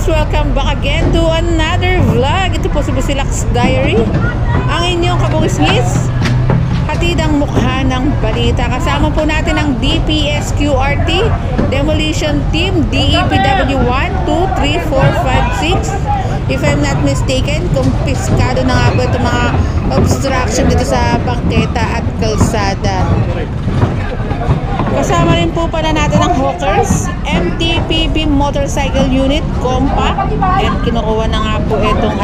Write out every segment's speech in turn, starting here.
guys! Welcome back again to another vlog. Ito po si Busilak's Diary, ang inyong kabungis-ngis, hatid ang mukha ng balita. Kasama po natin ang DPSQRT, Demolition Team, DEPW 1, 2, 3, 4, 5, 6. If I'm not mistaken, kumpiskado na nga po itong mga obstruction dito sa bangketa at kalsada. Kasama rin po pala natin ang hawkers, MTPB Motorcycle Unit, Compact, at kinukuha na nga po itong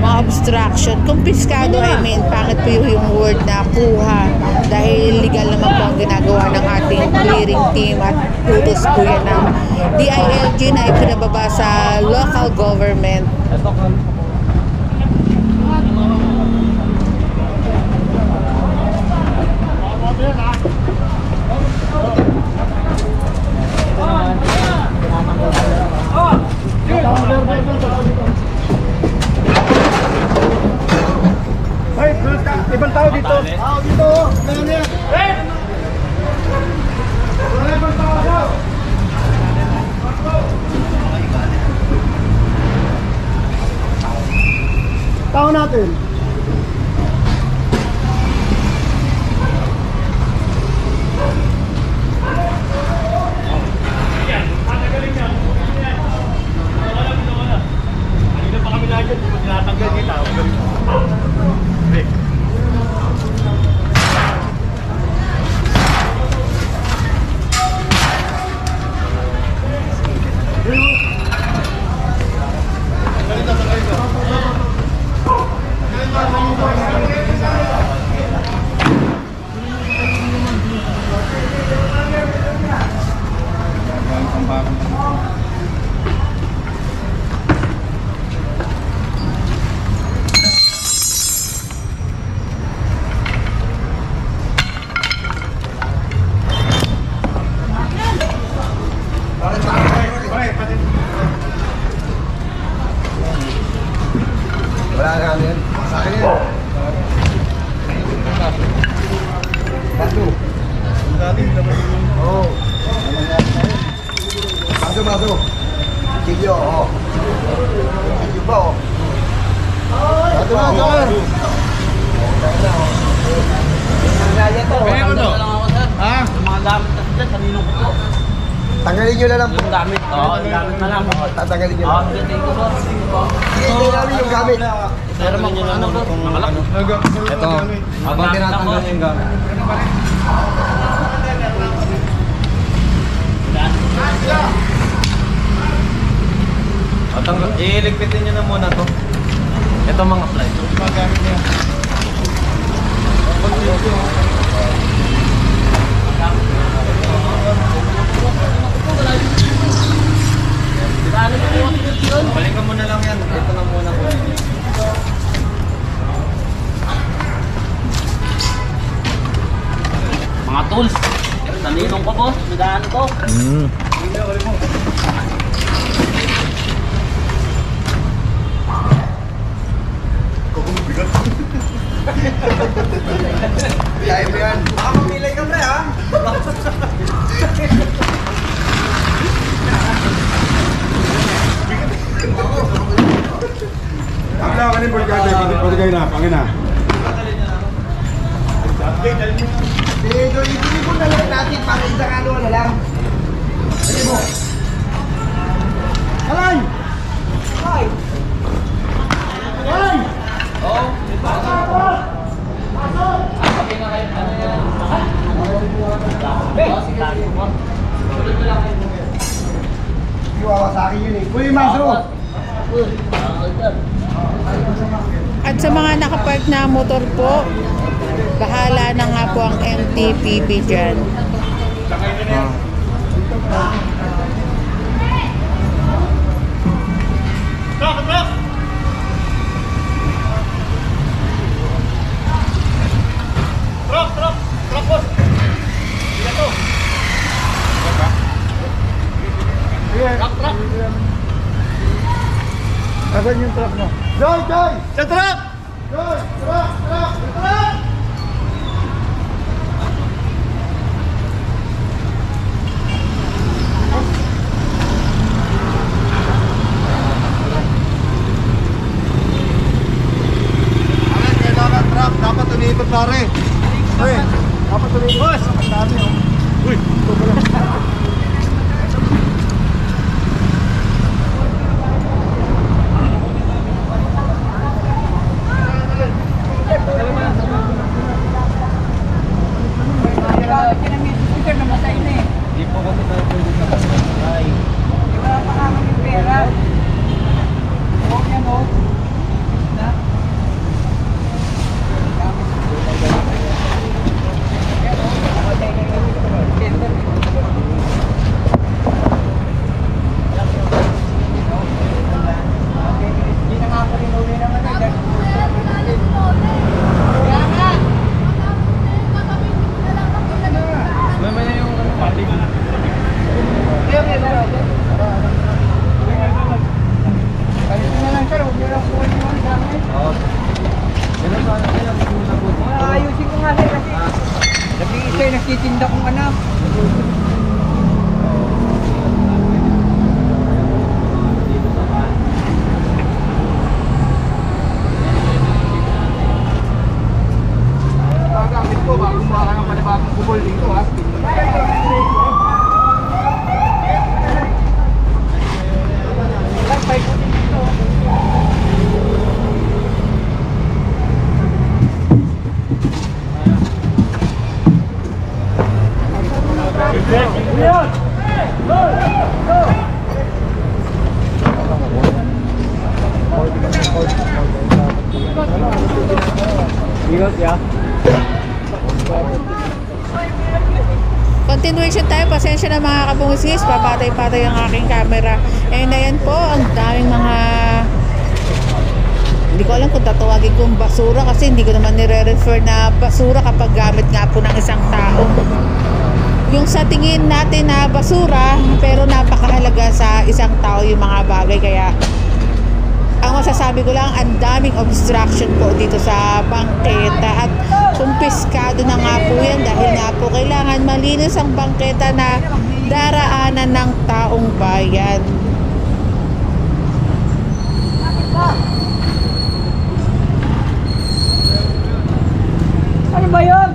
mga obstruction. Kumpiskado, pangit po yung word na kuha dahil legal naman po ang ginagawa ng ating clearing team at utos po yan ng DILG na ipinababa sa local government. Ibang tao dito. Tao dito. Ganyan yan. Ibang tao daw. Tao natin. Kanina pa kami lagi. Tinatanggal kita. Wala na kami yan. Sa akin yan. Baso. Oo. Baso. Sigyo, oo. Sigyo ba, oo. Baso. Kaya ano? Ha? Mga gamit kasi dyan, kaninong ko. Tanggalin nyo na lang po. Yung gamit? Oo, yung gamit na lang. Tatanggalin nyo lang. Sige, thank you po. Hindi namin yung gamit. Pero nyo lang muna itong ano. Ito, habang tinatanggal yung gamit. Iligpitin nyo na muna to. Ito mga fly. Gamit niya. Balikan mo na lang yan. Ito na muna po. Mga tools. Naninong ko boss. Nagaan ko. Kaya mo yan. Baka mamilay ka pre ha. Wala ka rin pagkagay na, pangin na. Medyo ibigay mo na lang natin para isang ano na lang. Sige mo. Alay! Alay! Alay! Oo. Iwawa sa akin yun eh. Kuya Maso! At sa mga nakapark na motor po, bahala na nga po ang MTPB dyan. Truck boss! Sige to! Truck! Asan yung truck mo? Joy! Sa truck! Joy! Truck! Boss! Ang dami oh. Uy! Ito pala. Hindi po kasi tayo pwede sa pagkakay. Mamaya yung pati ko. Ayusin ko nga kasi. Nag-iisay, nagtitinda kong anak. Gagamit ko bago gumawa ng panibagong bubol dito ha. Continuation tayo, pasensya na mga kabungis-ngis, papatay-patay ang aking camera. And ayan po, ang daming mga, hindi ko alam kung tatawagin kong basura kasi hindi ko naman nire-refer na basura kapag gamit nga po ng isang tao. Yung sa tingin natin na basura, pero napakahalaga sa isang tao yung mga bagay. Kaya ang masasabi ko lang, ang daming obstruction po dito sa bangketa at kumpiskado na nga po yan dahil nga po kailangan malinis ang bangketa na daraanan ng taong bayan. Ano ba yun?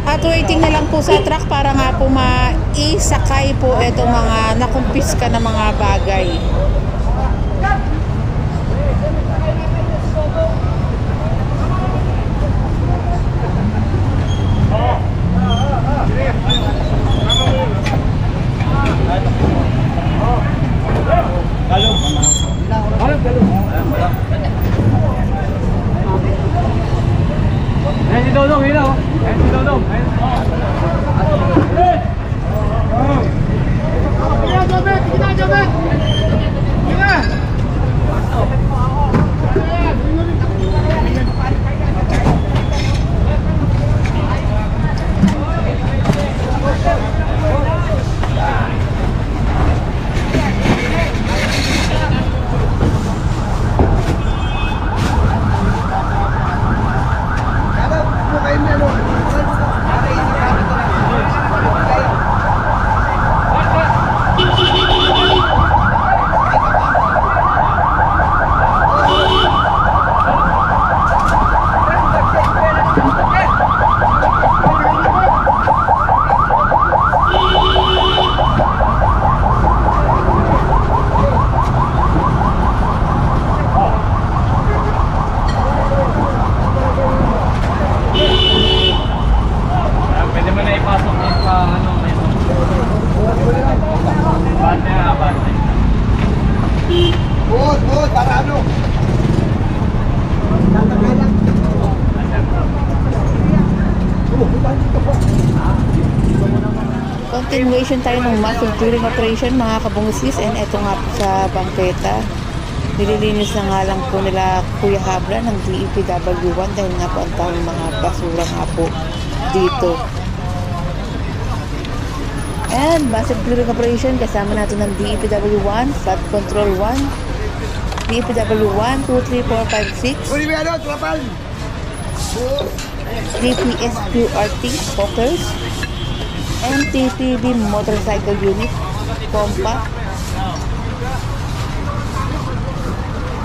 At waiting na lang po sa truck para nga po maisakay po itong mga nakumpiska na mga bagay. Ayan si Dodong, yun o. Ayan si Dodong. Pwede mo na ipasok yung pa ano na ito. Bante na, bante. Buot, para ano? Tatagay lang. Continuation tayo ng muscle touring operation mga kabungis, and eto nga po sa bangketa. Nililinis na nga lang po nila Kuya Habra ng DEPW1 dahil nga po ang daming mga basura nga po dito. Ayan, massive clearing operation. Kasama natin ng DEPW 1, Flood Control 1, DEPW 1, 2, 3, 4, 5, 6, Uli mo ano, trapal. DPSQRT, Focus, MTPB Motorcycle Unit, Pompa,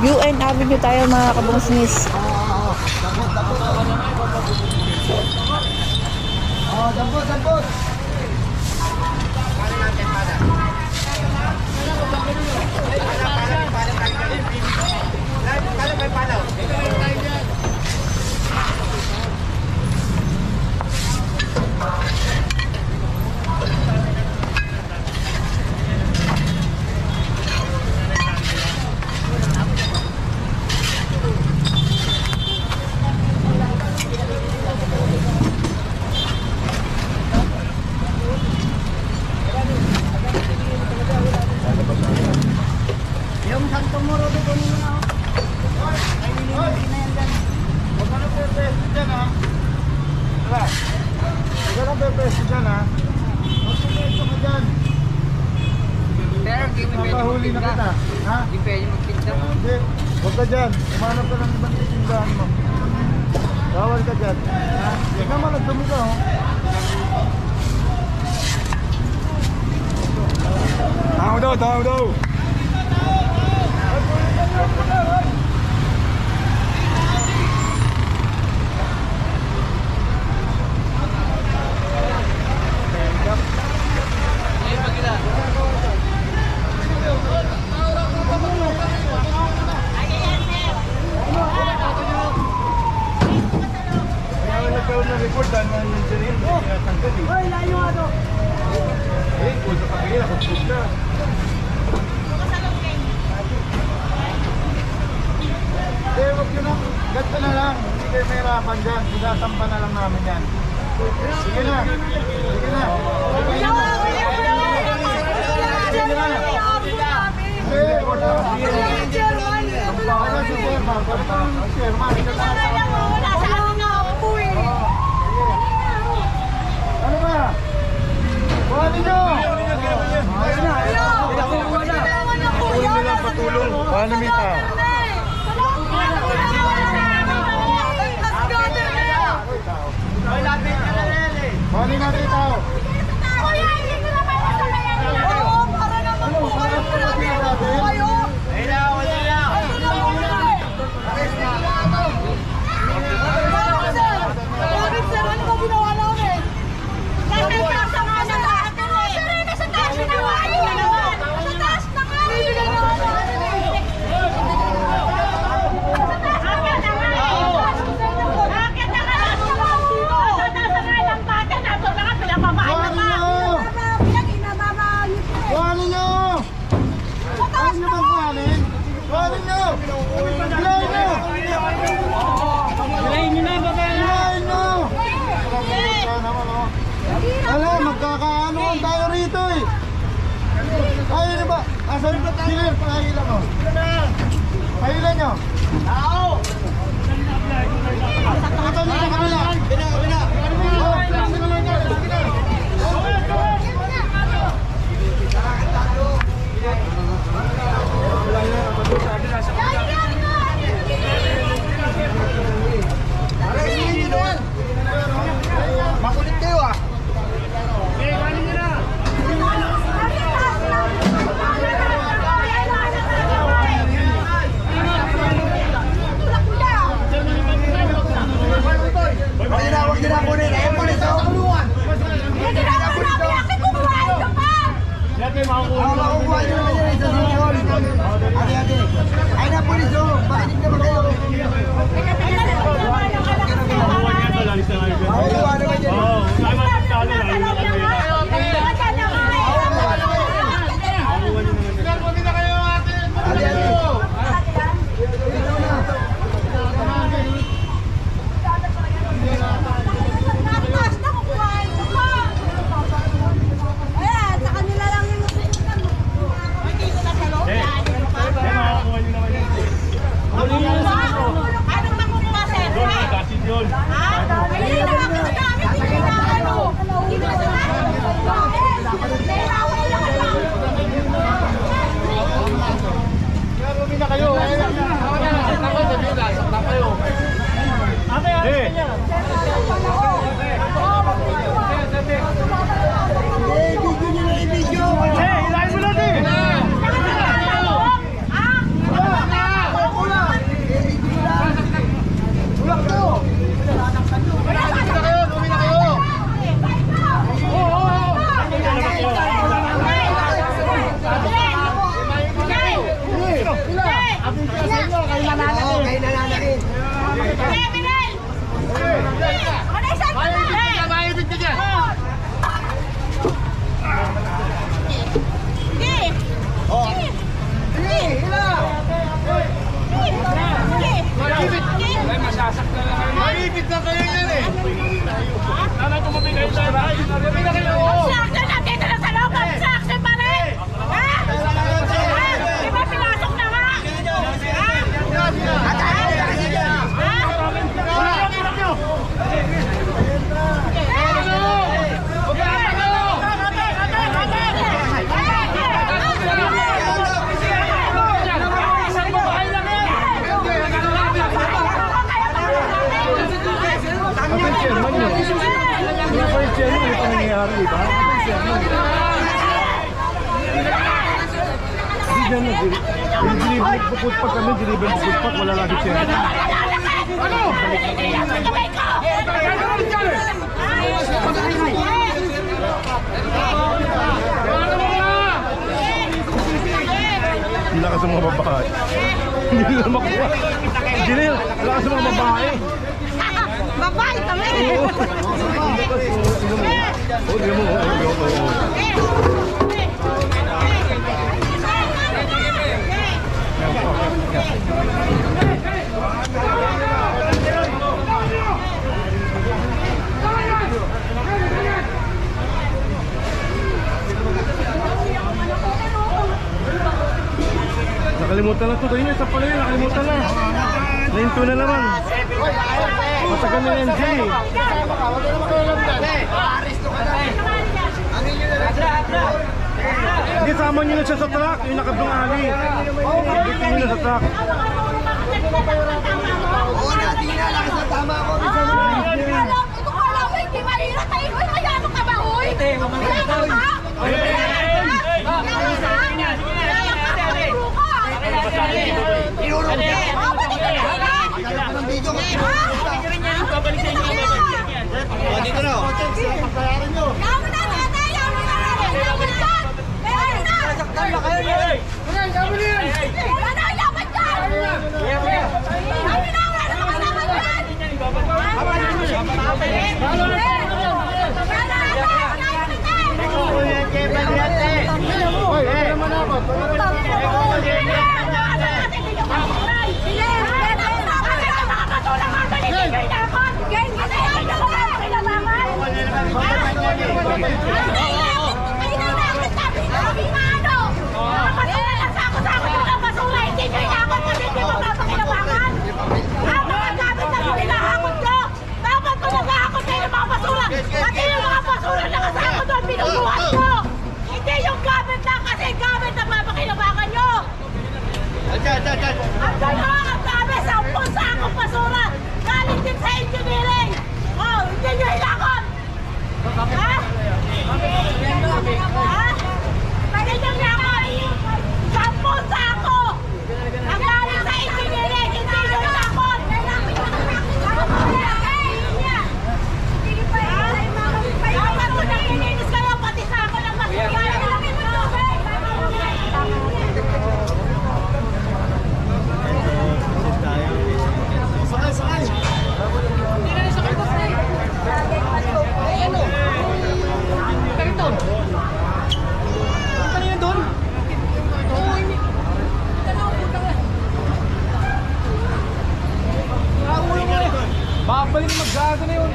UN Avenue tayo mga kabungsnis. Dampot. Yung Santo Moro doon mo na. Ay, hindi na yan dyan. Huwag ka na pepeso dyan, ha? Wala. Huwag ka na pepeso dyan, ha? Huwag pepeso ka dyan. Pero hindi mo pwede Napahuli na kita. Ha? Hindi pwede magtinda. Hindi. Huwag ka dyan. Umanap ka ng ibang titindahan mo. Bawal ka dyan. Ha? Huwag naman, nagdumi ka, ho. Tao daw. Nagkaroon ng report dahil mga yung siril. Hoy, layo ano? Eh, kung sa pagkakila, kung pusta. Eh, huwag yun lang. Ganto na lang. Hindi kayo mahirapan dyan. Sinasampa na lang namin yan. Sige na. Sige na. Sige na. Hindi, wala. Wala si Sherman. Sherman. Ano ba? Buhanin nyo! Ayun na! Ayun na! Patulong. Paano Mita? Buhanin natin tao. Buhanin nyo! Buhanin nyo bang buhanin? Buhanin nyo! Bilayin nyo! Bilayin nyo na, babae! Bilayin nyo! Wala, magkakaanoan tayo rito eh! Ayun na ba? Asan ba tayo? Silir, pahilan mo! Pahilan nyo! Tao! Ito nyo sa kanila! Bina! Makulit kayo ah! Pag-inawa Dinibig bukod pag kami, dinibig bukod pag wala lagi siya. Ang lakas ng mga babae. Hindi nila makuha. Ginil, ang lakas ng mga babae. Babae kami! Nakalimutan na to. Dahil isa pala yun, nakalimutan na. Nahinto na naman. Matagal na NJ. Hindi, sama nyo na siya sa truck. Yung nakabungali. Bitin nyo na sa truck. Oo, natin na lang sa tama ko. Hindi ko alam, hindi malira tayo. Uy, mayano ka ba, uy? Mayano ka? Dito na. Hindi yung gamit lang kasi gamit ang mapakinabangan nyo! Ang gano'n ang dami! 10 sakong basura! Galing din sa engineering! Oh, hindi nyo hilakot! Ha? Ha? Pwede nyo hilakot! 10 sako! Ang galing sa engineering! Hindi nyo hilakot! Dapat ko nang ininis kayo pati sako ng basura! Babalik maggago na yun.